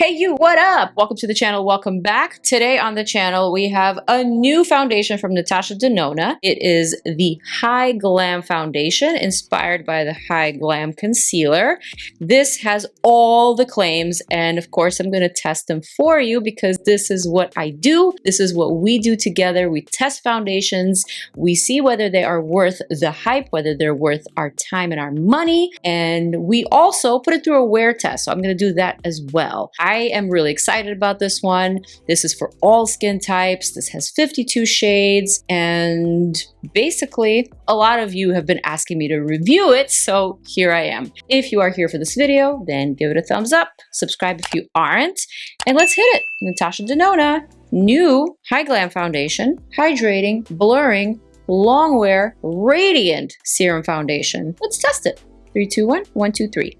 Hey you, what up? Welcome to the channel, welcome back. Today on the channel we have a new foundation from Natasha Denona. It is the High Glam Foundation, inspired by the High Glam Concealer. This has all the claims, and of course I'm going to test them for you because this is what I do. This is what we do together. We test foundations, we see whether they are worth the hype, whether they're worth our time and our money, and we also put it through a wear test. So I'm going to do that as well. I am really excited about this one. This is for all skin types. This has 52 shades, and basically a lot of you have been asking me to review it, so here I am. If you are here for this video, then give it a thumbs up, subscribe if you aren't, and let's hit it. Natasha Denona, new High Glam Foundation, hydrating, blurring, long wear, radiant serum foundation. Let's test it. 3, 2, 1, 1, 2, 3.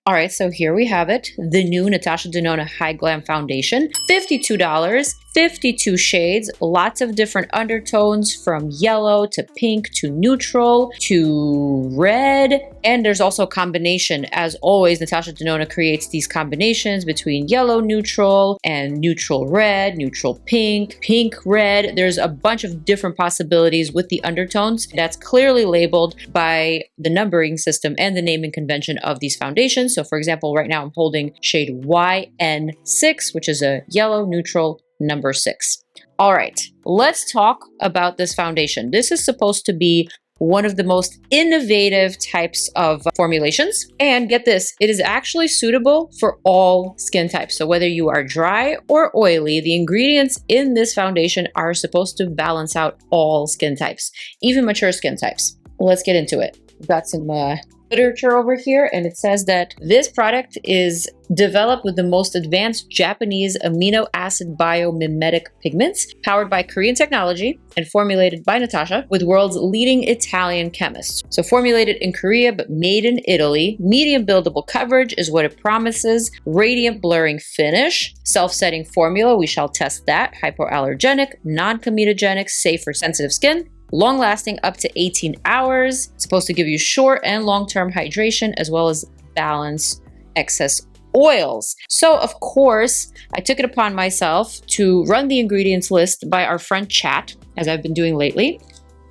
All right, so here we have it, the new Natasha Denona High Glam Foundation, $52, 52 shades, lots of different undertones from yellow to pink to neutral to red. And there's also a combination. As always, Natasha Denona creates these combinations between yellow neutral and neutral red, neutral pink, pink red. There's a bunch of different possibilities with the undertones. That's clearly labeled by the numbering system and the naming convention of these foundations. So for example, right now I'm holding shade YN6, which is a yellow neutral number 6. All right, let's talk about this foundation. This is supposed to be one of the most innovative types of formulations. And get this, it is actually suitable for all skin types. So whether you are dry or oily, the ingredients in this foundation are supposed to balance out all skin types, even mature skin types. Let's get into it. We've got some literature over here, and it says that this product is developed with the most advanced Japanese amino acid biomimetic pigments, powered by Korean technology, and formulated by Natasha with world's leading Italian chemists. So formulated in Korea but made in Italy, medium buildable coverage is what it promises, radiant blurring finish, self-setting formula, we shall test that, hypoallergenic, non-comedogenic, safe for sensitive skin, long-lasting up to 18 hours, it's supposed to give you short and long-term hydration as well as balance excess oils. So of course, I took it upon myself to run the ingredients list by our friend Chat, as I've been doing lately.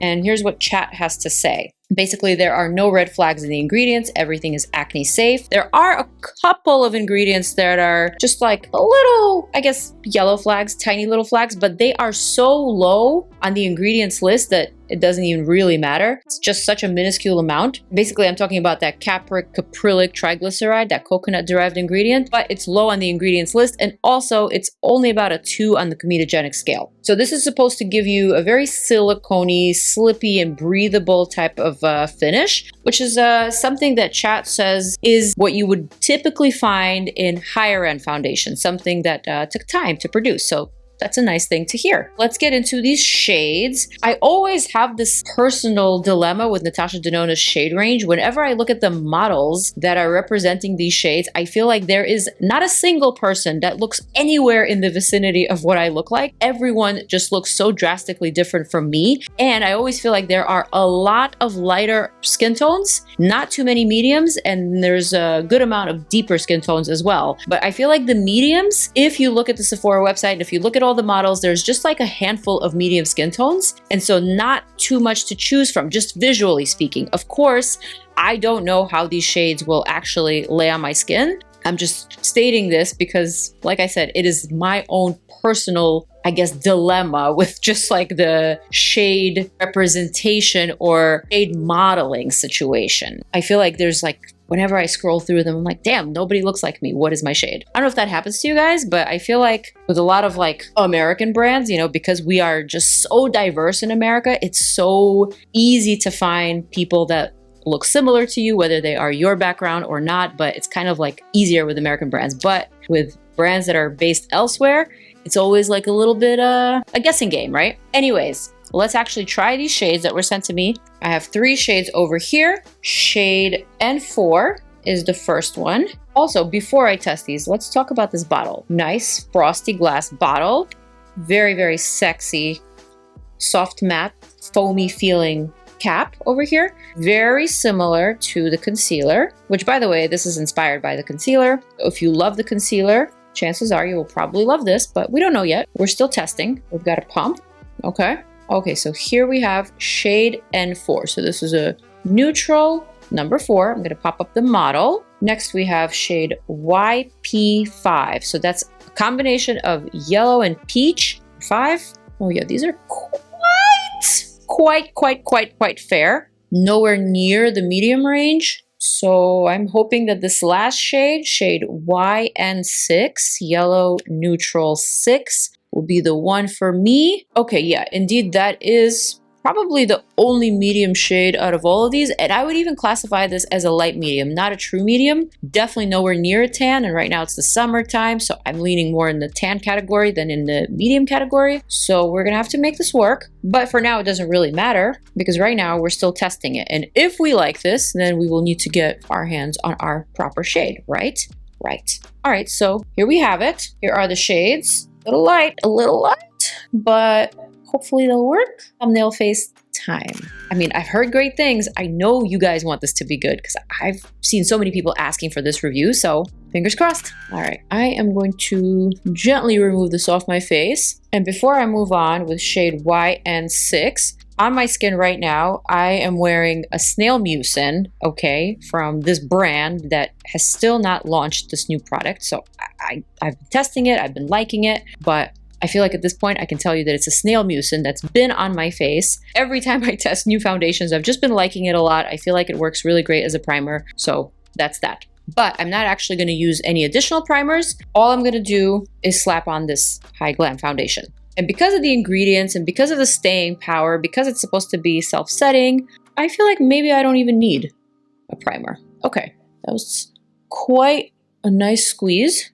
And here's what Chat has to say. Basically, there are no red flags in the ingredients. Everything is acne safe. There are a couple of ingredients that are just like a little, I guess, yellow flags, tiny little flags, but they are so low on the ingredients list that it doesn't even really matter. It's just such a minuscule amount. Basically, I'm talking about that capric caprylic triglyceride, that coconut-derived ingredient, but it's low on the ingredients list, and also it's only about a 2 on the comedogenic scale. So this is supposed to give you a very silicone-y, slippy, and breathable type of finish, which is something that Chat says is what you would typically find in higher-end foundations, something that took time to produce. So that's a nice thing to hear. Let's get into these shades. I always have this personal dilemma with Natasha Denona's shade range. Whenever I look at the models that are representing these shades, I feel like there is not a single person that looks anywhere in the vicinity of what I look like. Everyone just looks so drastically different from me. And I always feel like there are a lot of lighter skin tones, not too many mediums, and there's a good amount of deeper skin tones as well. But I feel like the mediums, if you look at the Sephora website, and if you look at all the models, there's just like a handful of medium skin tones, and so not too much to choose from, just visually speaking. Of course, I don't know how these shades will actually lay on my skin. I'm just stating this because, like I said, it is my own personal, I guess, dilemma with just like the shade representation or shade modeling situation. I feel like there's like, whenever I scroll through them, I'm like, damn, nobody looks like me. What is my shade? I don't know if that happens to you guys, but I feel like with a lot of like American brands, you know, because we are just so diverse in America, it's so easy to find people that look similar to you, whether they are your background or not, but it's kind of like easier with American brands. But with brands that are based elsewhere, it's always like a little bit a guessing game, right? Anyways, let's actually try these shades that were sent to me. I have 3 shades over here. Shade N4 is the first one. Also, before I test these, let's talk about this bottle. Nice frosty glass bottle. Very, very sexy, soft matte, foamy feeling cap over here. very similar to the concealer, which by the way, this is inspired by the concealer. If you love the concealer, chances are you will probably love this, but we don't know yet. We're still testing. We've got a pump, okay? Okay, so here we have shade N4. So this is a neutral number 4. I'm gonna pop up the model. Next we have shade YP5. So that's a combination of yellow and peach. 5. Oh yeah, these are quite fair. Nowhere near the medium range. So I'm hoping that this last shade, shade YN6, yellow neutral 6, will be the one for me. Okay, yeah, indeed that is probably the only medium shade out of all of these, and I would even classify this as a light medium, not a true medium. Definitely nowhere near a tan, and right now it's the summertime, so I'm leaning more in the tan category than in the medium category. So we're gonna have to make this work, but for now it doesn't really matter because right now we're still testing it. And if we like this, then we will need to get our hands on our proper shade, right? Right. All right, so here we have it. Here are the shades. A little light, but hopefully it'll work. Thumbnail face time. I mean, I've heard great things. I know you guys want this to be good because I've seen so many people asking for this review, so fingers crossed. All right, I am going to gently remove this off my face. And before I move on with shade YN6, on my skin right now, I am wearing a snail mucin, okay, from this brand that has still not launched this new product. So I've been testing it, I've been liking it, but I feel like at this point I can tell you that it's a snail mucin that's been on my face. Every time I test new foundations, I've just been liking it a lot. I feel like it works really great as a primer, so that's that. But I'm not actually going to use any additional primers. All I'm going to do is slap on this High Glam foundation. And because of the ingredients and because of the staying power, because it's supposed to be self-setting, I feel like maybe I don't even need a primer. Okay, that was quite a nice squeeze.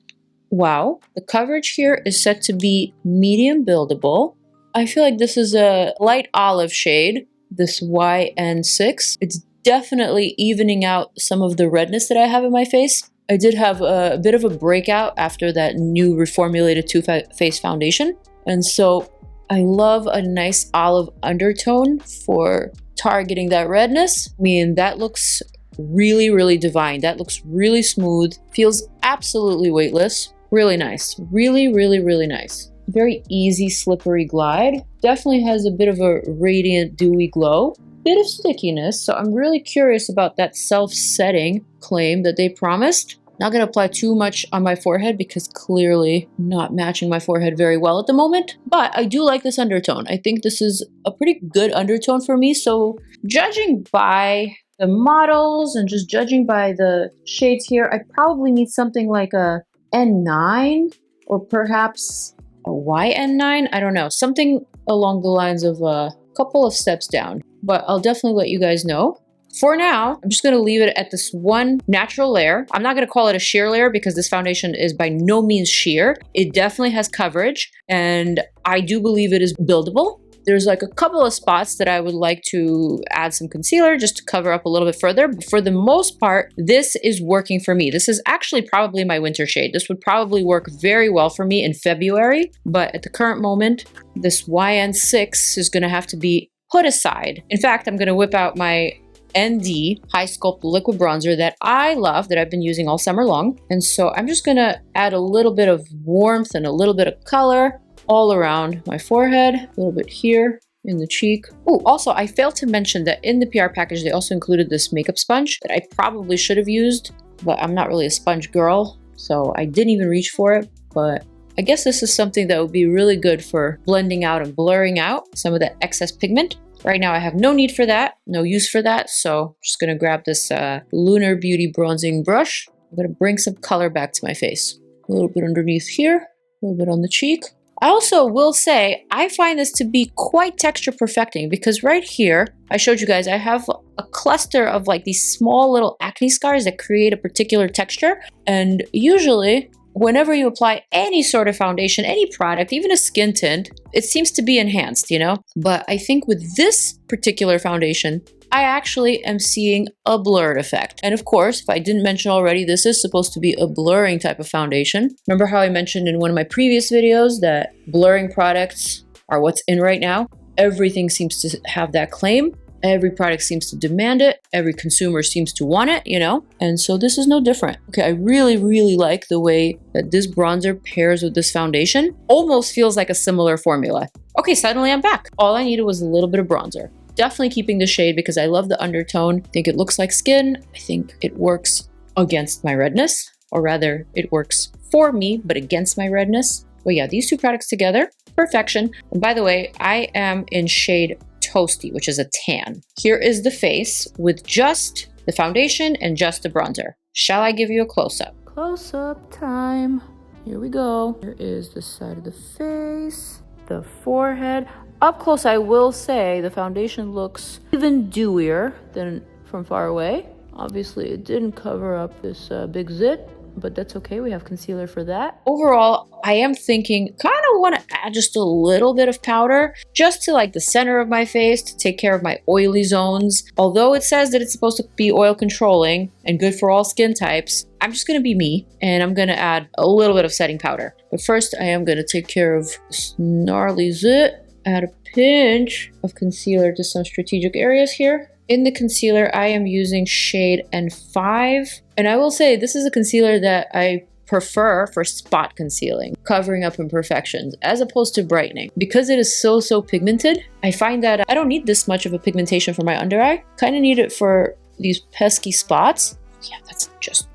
Wow, the coverage here is set to be medium buildable. I feel like this is a light olive shade, this YN6. It's definitely evening out some of the redness that I have in my face. I did have a bit of a breakout after that new reformulated Too Faced foundation. And so I love a nice olive undertone for targeting that redness. I mean, that looks really, really divine. That looks really smooth, feels absolutely weightless. Really nice. Really, really, really nice. Very easy, slippery glide. Definitely has a bit of a radiant, dewy glow. Bit of stickiness, so I'm really curious about that self-setting claim that they promised. Not gonna apply too much on my forehead because clearly not matching my forehead very well at the moment, but I do like this undertone. I think this is a pretty good undertone for me, so judging by the models and just judging by the shades here, I probably need something like a N9 or perhaps a YN9. I don't know, something along the lines of a couple of steps down, but I'll definitely let you guys know. For now, I'm just going to leave it at this one natural layer. I'm not going to call it a sheer layer because this foundation is by no means sheer. It definitely has coverage and I do believe it is buildable. There's like a couple of spots that I would like to add some concealer just to cover up a little bit further. But for the most part, this is working for me. This is actually probably my winter shade. This would probably work very well for me in February. But at the current moment, this YN6 is going to have to be put aside. In fact, I'm going to whip out my ND High Sculpt liquid bronzer that I love, that I've been using all summer long. And so I'm just going to add a little bit of warmth and a little bit of color all around my forehead, a little bit here in the cheek. Oh, also, I failed to mention that in the PR package, they also included this makeup sponge that I probably should have used, but I'm not really a sponge girl, so I didn't even reach for it. But I guess this is something that would be really good for blending out and blurring out some of that excess pigment. Right now, I have no need for that, no use for that, so I'm just gonna grab this Maryam Beauty bronzing brush. I'm gonna bring some color back to my face. A little bit underneath here, a little bit on the cheek. I also will say, I find this to be quite texture perfecting because right here, I showed you guys, I have a cluster of like these small little acne scars that create a particular texture. And usually, whenever you apply any sort of foundation, any product, even a skin tint, it seems to be enhanced, you know? But I think with this particular foundation, I actually am seeing a blurred effect. And of course, if I didn't mention already, this is supposed to be a blurring type of foundation. Remember how I mentioned in one of my previous videos that blurring products are what's in right now? Everything seems to have that claim. Every product seems to demand it. Every consumer seems to want it, you know? And so this is no different. Okay, I really, really like the way that this bronzer pairs with this foundation. Almost feels like a similar formula. Okay, suddenly I'm back. All I needed was a little bit of bronzer. Definitely keeping the shade because I love the undertone. I think it looks like skin. I think it works against my redness, or rather it works for me, but against my redness. Well, yeah, these two products together, perfection. And by the way, I am in shade Toasty, which is a tan. Here is the face with just the foundation and just the bronzer. Shall I give you a close-up? Close-up time. Here we go. Here is the side of the face, the forehead. Up close, I will say the foundation looks even dewier than from far away. Obviously, it didn't cover up this big zit, but that's okay. We have concealer for that. Overall, I am thinking kind of want to add just a little bit of powder just to like the center of my face to take care of my oily zones. Although it says that it's supposed to be oil controlling and good for all skin types, I'm just going to be me and I'm going to add a little bit of setting powder. But first, I am going to take care of this gnarly zit. Add a pinch of concealer to some strategic areas here. In the concealer, I am using shade N5. And I will say this is a concealer that I prefer for spot concealing, covering up imperfections, as opposed to brightening. Because it is so pigmented, I find that I don't need this much of a pigmentation for my under eye. Kind of need it for these pesky spots. Yeah, that's just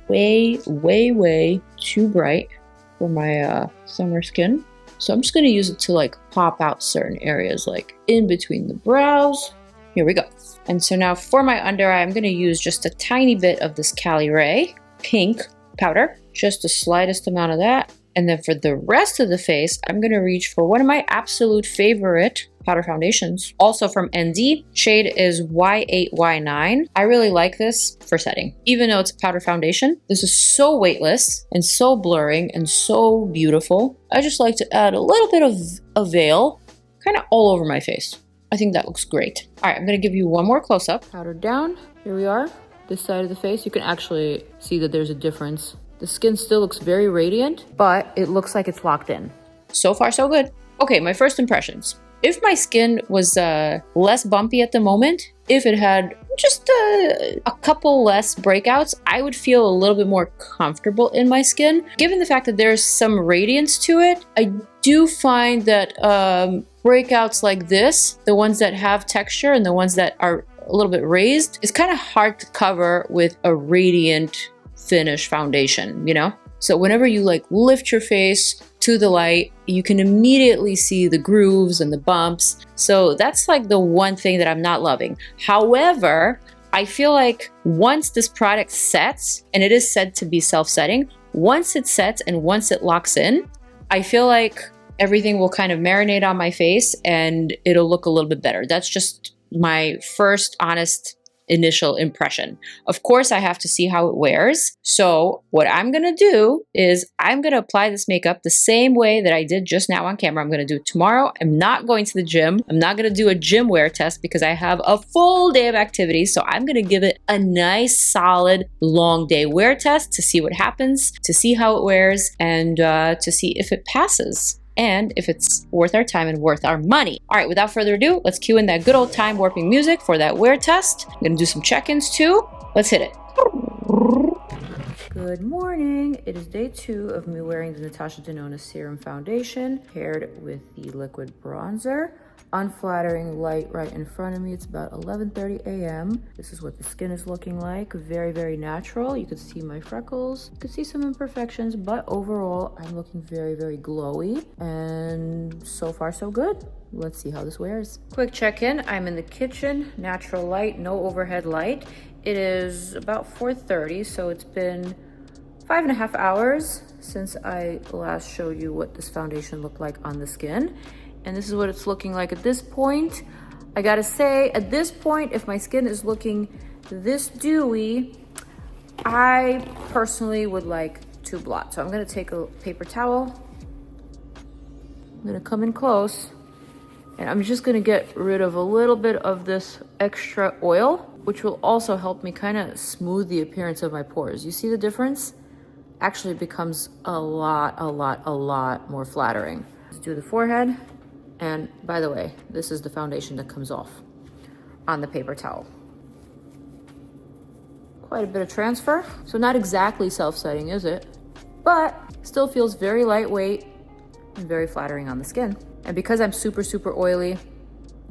way too bright for my summer skin. So I'm just going to use it to like pop out certain areas, like in between the brows. Here we go. And so now for my under eye, I'm going to use just a tiny bit of this Cali Ray pink powder, just the slightest amount of that. And then for the rest of the face, I'm going to reach for one of my absolute favorite powder foundations, also from ND. Shade is Y8Y9. I really like this for setting. Even though it's a powder foundation, this is so weightless and so blurring and so beautiful. I just like to add a little bit of a veil kind of all over my face. I think that looks great. All right, I'm going to give you one more close-up. Powder down. Here we are. This side of the face, you can actually see that there's a difference. The skin still looks very radiant, but it looks like it's locked in. So far, so good. Okay, my first impressions. If my skin was less bumpy at the moment, if it had just a couple less breakouts, I would feel a little bit more comfortable in my skin. Given the fact that there's some radiance to it, I do find that breakouts like this, the ones that have texture and the ones that are a little bit raised, it's kind of hard to cover with a radiant finish foundation, you know? So whenever you like lift your face to the light, you can immediately see the grooves and the bumps. So that's like the one thing that I'm not loving. However, I feel like once this product sets, and it is said to be self-setting, once it sets and once it locks in, I feel like everything will kind of marinate on my face and it'll look a little bit better. That's just my first honest initial impression. Of course, I have to see how it wears. So what I'm going to do is I'm going to apply this makeup the same way that I did just now on camera. I'm going to do it tomorrow. I'm not going to the gym. I'm not going to do a gym wear test because I have a full day of activities. So I'm going to give it a nice, solid, long day wear test to see what happens, to see how it wears, and to see if it passes. And if it's worth our time and worth our money. All right, without further ado, let's cue in that good old time warping music for that wear test. I'm gonna do some check-ins too. Let's hit it. Good morning. It is day 2 of me wearing the Natasha Denona Serum Foundation paired with the liquid bronzer. Unflattering light right in front of me. It's about 11:30 a.m. This is what the skin is looking like. Very natural. You can see my freckles. You can see some imperfections, but overall, I'm looking very glowy. And so far, so good. Let's see how this wears. Quick check-in. I'm in the kitchen. Natural light, no overhead light. It is about 4:30, so it's been 5.5 hours since I last showed you what this foundation looked like on the skin. And this is what it's looking like at this point. I gotta say, at this point, if my skin is looking this dewy, I personally would like to blot. So I'm gonna take a paper towel. I'm gonna come in close, and I'm just gonna get rid of a little bit of this extra oil, which will also help me kind of smooth the appearance of my pores. You see the difference? Actually, it becomes a lot more flattering. Let's do the forehead. And by the way, this is the foundation that comes off. on the paper towel. Quite a bit of transfer. So not exactly self-setting, is it? But still feels very lightweight and very flattering on the skin. And because I'm super, super oily,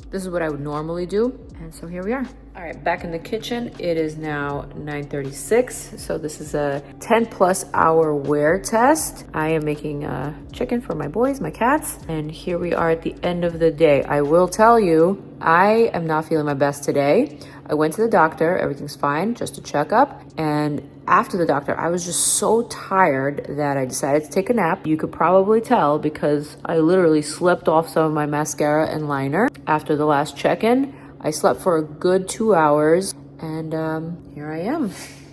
this is what I would normally do. And so here we are. All right, back in the kitchen. It is now 9:36. So this is a 10+ hour wear test. I am making chicken for my boys, my cats. And here we are at the end of the day. I will tell you, I am not feeling my best today. I went to the doctor, everything's fine, just a checkup. And after the doctor, I was just so tired that I decided to take a nap. You could probably tell because I literally slept off some of my mascara and liner. After the last check-in, I slept for a good 2 hours, and here I am.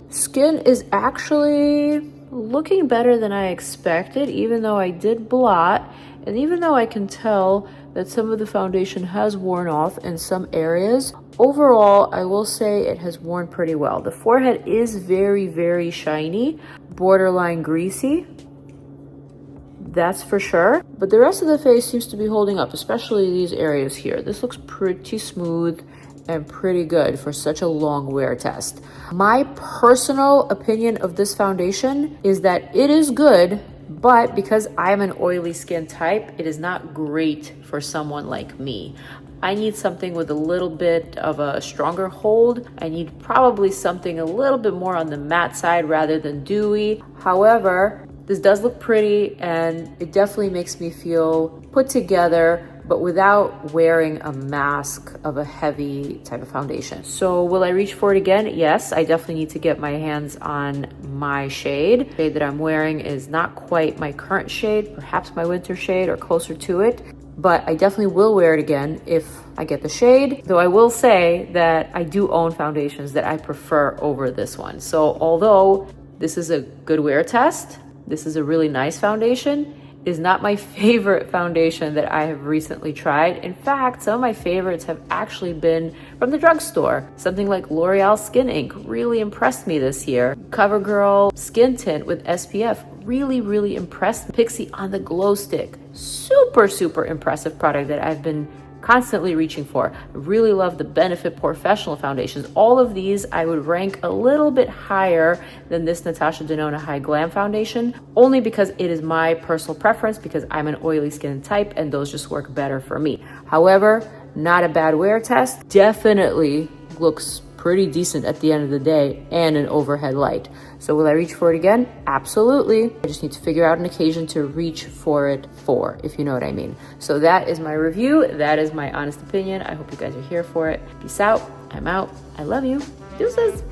Skin is actually looking better than I expected, even though I did blot, and even though I can tell that some of the foundation has worn off in some areas. Overall, I will say it has worn pretty well. The forehead is very, very shiny, borderline greasy. That's for sure. But the rest of the face seems to be holding up, especially these areas here. This looks pretty smooth and pretty good for such a long wear test. My personal opinion of this foundation is that it is good, but because I'm an oily skin type, it is not great for someone like me. I need something with a little bit of a stronger hold. I need probably something a little bit more on the matte side rather than dewy. However, this does look pretty and it definitely makes me feel put together, but without wearing a mask of a heavy type of foundation. So will I reach for it again? Yes, I definitely need to get my hands on my shade. The shade that I'm wearing is not quite my current shade, perhaps my winter shade or closer to it. But I definitely will wear it again if I get the shade. Though I will say that I do own foundations that I prefer over this one. So although this is a good wear test, this is a really nice foundation, is not my favorite foundation that I have recently tried. In fact, some of my favorites have actually been from the drugstore. Something like L'Oreal Skin Ink really impressed me this year. CoverGirl Skin Tint with SPF really, really impressed me. Pixi on the Glow Stick, super, super impressive product that I've been constantly reaching for. I really love the Benefit Professional foundations. All of these I would rank a little bit higher than this Natasha Denona High Glam foundation, only because it is my personal preference because I'm an oily skin type and those just work better for me. However, not a bad wear test. Definitely looks pretty decent at the end of the day and an overhead light. So will I reach for it again? Absolutely. I just need to figure out an occasion to reach for it for, if you know what I mean. So that is my review. That is my honest opinion. I hope you guys are here for it. Peace out. I'm out. I love you. Deuces.